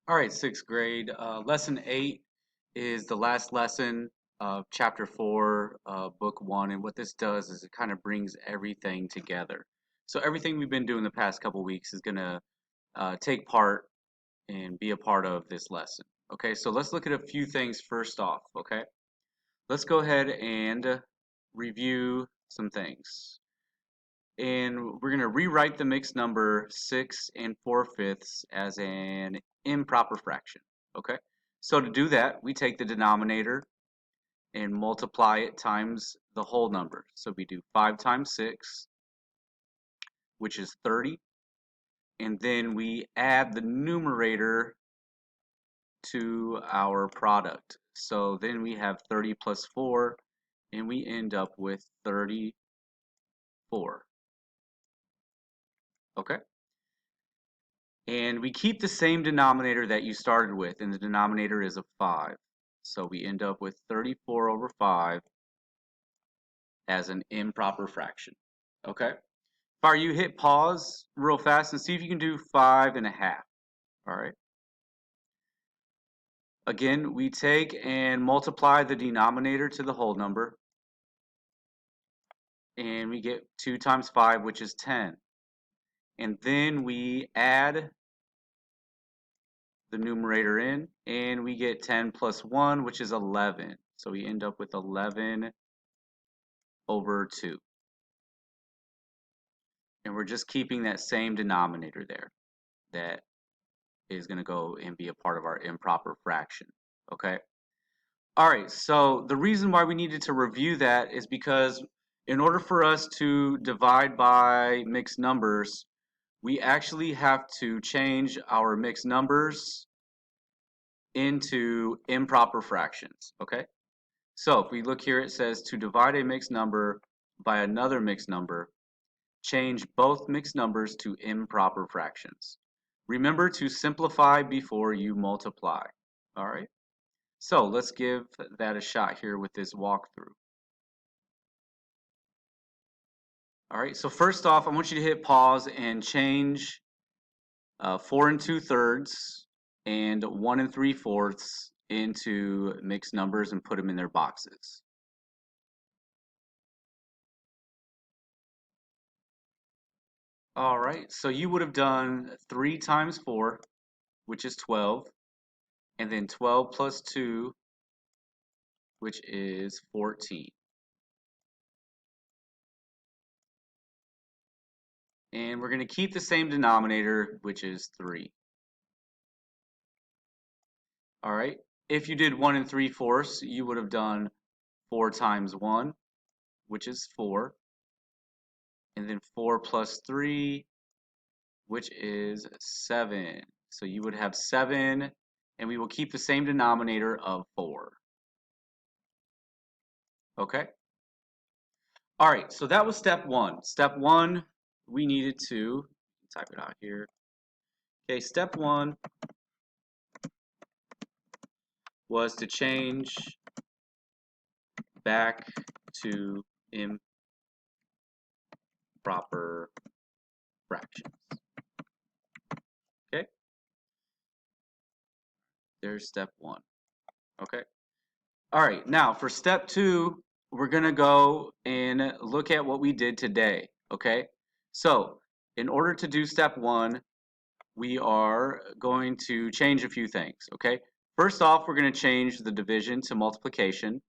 All right, sixth grade. Lesson 8 is the last lesson of chapter 4, book 1. And what this does is it kind of brings everything together. So, everything we've been doing the past couple weeks is going to take part and be a part of this lesson. Okay, so let's look at a few things first off. Okay, let's go ahead and review some things. And we're going to rewrite the mixed number 6 and 4/5 as an improper fraction. Okay, so to do that, we take the denominator and multiply it times the whole number. So we do 5 times 6, which is 30, and then we add the numerator to our product. So then we have 30 plus 4, and we end up with 34. Okay? And we keep the same denominator that you started with, and the denominator is a 5. So we end up with 34 over 5 as an improper fraction. Okay? Fire, you hit pause real fast and see if you can do 5.5. All right? Again, we take and multiply the denominator to the whole number, and we get 2 times 5, which is 10. And then we add the numerator in, and we get 10 plus 1, which is 11. So we end up with 11 over 2. And we're just keeping that same denominator there that is going to go and be a part of our improper fraction. Okay? All right, so the reason why we needed to review that is because in order for us to divide by mixed numbers, we actually have to change our mixed numbers into improper fractions, okay? So if we look here, it says to divide a mixed number by another mixed number, change both mixed numbers to improper fractions. Remember to simplify before you multiply, all right? So let's give that a shot here with this walkthrough. All right, so first off, I want you to hit pause and change 4 2/3 and 1 3/4 into mixed numbers and put them in their boxes. All right, so you would have done 3 times 4, which is 12, and then 12 plus 2, which is 14. And we're going to keep the same denominator, which is 3. All right, if you did 1 3/4, you would have done 4 times 1, which is 4, and then 4 plus 3, which is 7. So you would have 7, and we will keep the same denominator of 4. Okay? All right, so that was step 1. Step 1, we needed to type it out here. Okay, step 1 was to change back to improper fractions. Okay? There's step 1. Okay? All right, now for step 2, we're going to go and look at what we did today. Okay? So, in order to do step 1, we are going to change a few things. Okay? First off, we're going to change the division to multiplication.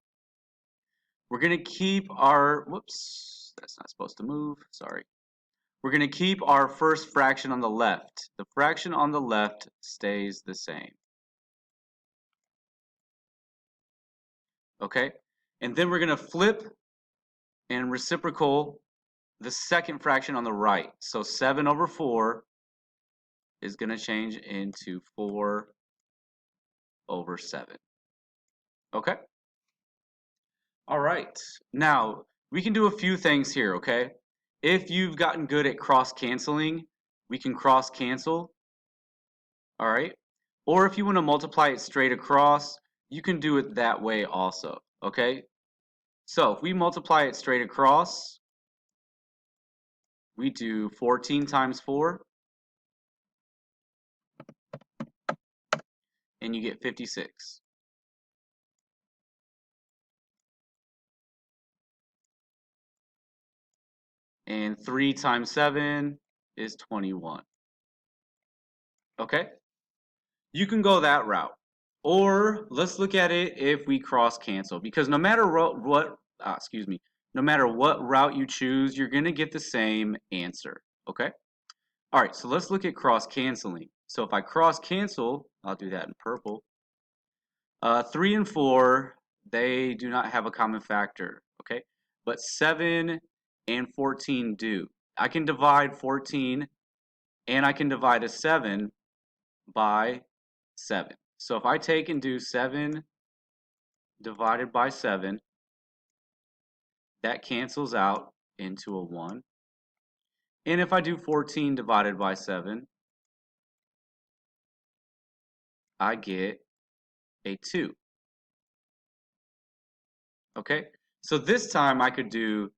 We're going to keep our, whoops, that's not supposed to move, sorry. We're going to keep our first fraction on the left. The fraction on the left stays the same. Okay? And then we're going to flip and reciprocal the second fraction on the right. So 7 over 4 is going to change into 4 over 7. Okay? All right. Now, we can do a few things here, okay? If you've gotten good at cross-canceling, we can cross-cancel. All right? Or if you want to multiply it straight across, you can do it that way also, okay? So if we multiply it straight across, we do 14 times 4, and you get 56. And 3 times 7 is 21. Okay? You can go that route. Or let's look at it if we cross cancel, because no matter no matter what route you choose, you're going to get the same answer. Okay? All right, so let's look at cross canceling. So if I cross cancel, I'll do that in purple. 3 and 4, they do not have a common factor. Okay? But 7 and 14 do. I can divide 14 and I can divide a 7 by 7. So if I take and do 7 divided by 7, that cancels out into a 1. And if I do 14 divided by 7, I get a 2. Okay? So this time I could do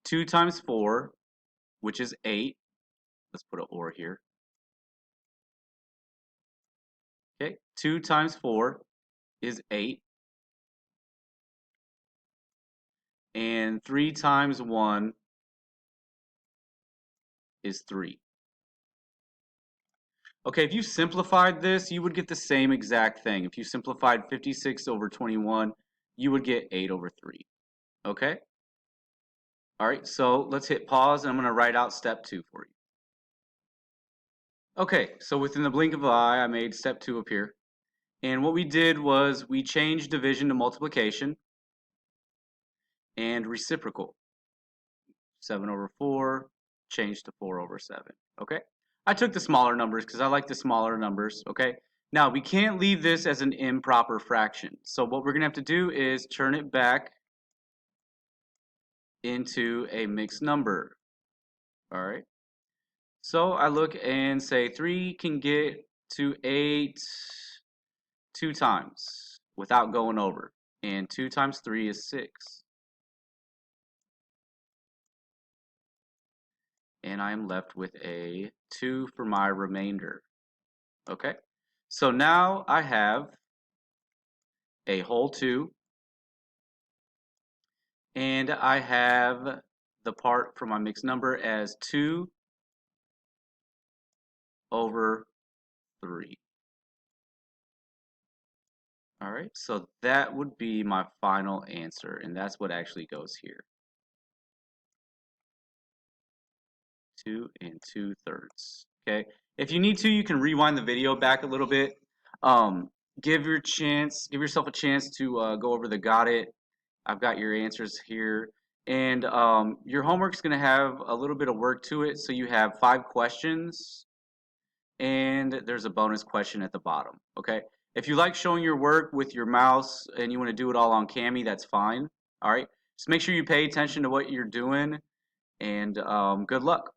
2 times 4, which is 8. Let's put an or here. Okay? 2 times 4 is 8. And 3 times 1 is 3. Okay, if you simplified this, you would get the same exact thing. If you simplified 56 over 21, you would get 8 over 3. Okay? All right, so let's hit pause, and I'm going to write out step 2 for you. Okay, so within the blink of an eye, I made step 2 appear. And what we did was we changed division to multiplication and reciprocal. 7 over 4 changed to 4 over 7. Okay? I took the smaller numbers because I like the smaller numbers. Okay? Now, we can't leave this as an improper fraction. So what we're going to have to do is turn it back into a mixed number. All right? So I look and say 3 can get to 8 2 times without going over. And 2 times 3 is 6. And I am left with a 2 for my remainder. Okay? So now I have a whole 2, and I have the part for my mixed number as 2 over 3. All right, so that would be my final answer, and that's what actually goes here. 2 and 2/3. Okay, if you need to, you can rewind the video back a little bit. Give yourself a chance to go over the got it. I've got your answers here. And your homework's going to have a little bit of work to it. So you have 5 questions, and there's a bonus question at the bottom. Okay. If you like showing your work with your mouse and you want to do it all on Cami, that's fine. All right. Just make sure you pay attention to what you're doing, and good luck.